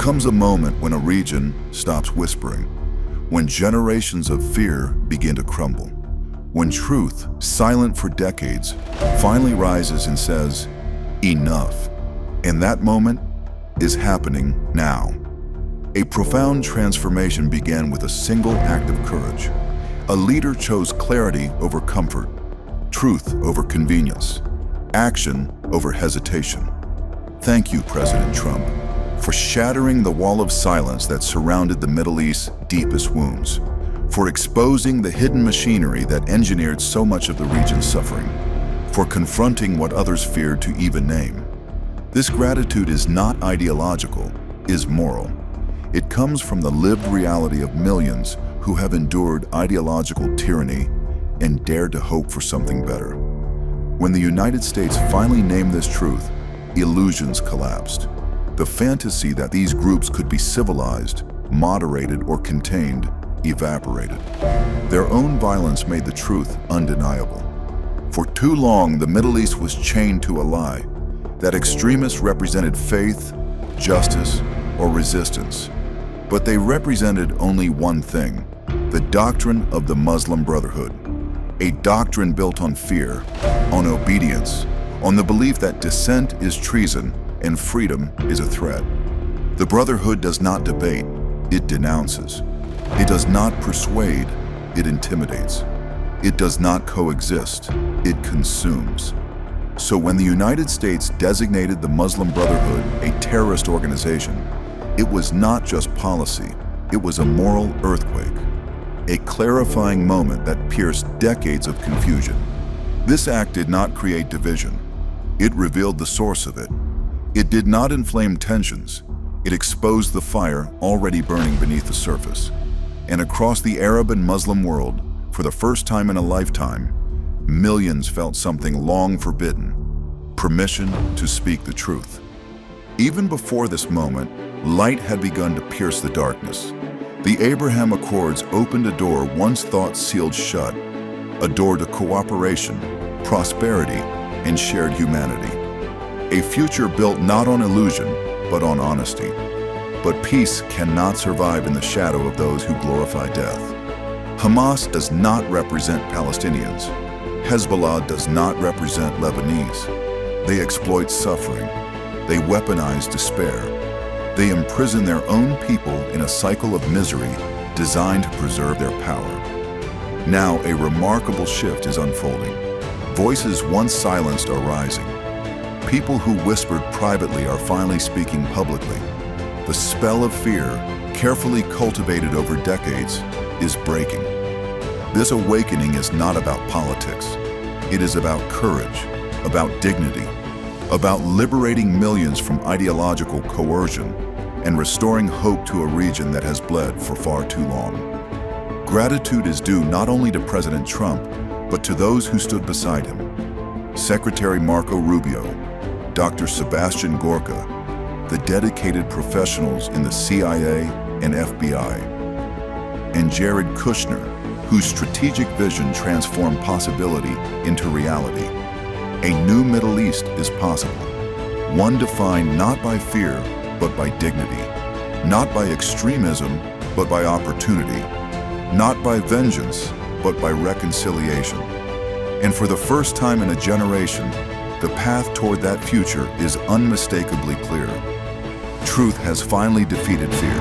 comes a moment when a region stops whispering, when generations of fear begin to crumble, when truth, silent for decades, finally rises and says, enough. And that moment is happening now. A profound transformation began with a single act of courage. A leader chose clarity over comfort, truth over convenience, action over hesitation. Thank you, President Trump, for shattering the wall of silence that surrounded the Middle East's deepest wounds, for exposing the hidden machinery that engineered so much of the region's suffering, for confronting what others feared to even name. This gratitude is not ideological, is moral. It comes from the lived reality of millions who have endured ideological tyranny and dared to hope for something better. When the United States finally named this truth, illusions collapsed. The fantasy that these groups could be civilized, moderated, or contained evaporated. Their own violence made the truth undeniable. For too long, the Middle East was chained to a lie that extremists represented faith, justice, or resistance. But they represented only one thing: the doctrine of the Muslim Brotherhood. A doctrine built on fear, on obedience, on the belief that dissent is treason and freedom is a threat. The Brotherhood does not debate, it denounces. It does not persuade, it intimidates. It does not coexist, it consumes. So when the United States designated the Muslim Brotherhood a terrorist organization, it was not just policy, it was a moral earthquake, a clarifying moment that pierced decades of confusion. This act did not create division, it revealed the source of it. It did not inflame tensions, it exposed the fire already burning beneath the surface. And across the Arab and Muslim world, for the first time in a lifetime, millions felt something long forbidden: permission to speak the truth. Even before this moment, light had begun to pierce the darkness. The Abraham Accords opened a door once thought sealed shut, a door to cooperation, prosperity, and shared humanity. A future built not on illusion, but on honesty. But peace cannot survive in the shadow of those who glorify death. Hamas does not represent Palestinians. Hezbollah does not represent Lebanese. They exploit suffering. They weaponize despair. They imprison their own people in a cycle of misery designed to preserve their power. Now, a remarkable shift is unfolding. Voices once silenced are rising. People who whispered privately are finally speaking publicly. The spell of fear, carefully cultivated over decades, is breaking. This awakening is not about politics. It is about courage, about dignity, about liberating millions from ideological coercion and restoring hope to a region that has bled for far too long. Gratitude is due not only to President Trump, but to those who stood beside him: Secretary Marco Rubio, Dr. Sebastian Gorka, the dedicated professionals in the CIA and FBI, and Jared Kushner, whose strategic vision transformed possibility into reality. A new Middle East is possible, one defined not by fear, but by dignity, not by extremism, but by opportunity, not by vengeance, but by reconciliation. And for the first time in a generation, the path toward that future is unmistakably clear. Truth has finally defeated fear.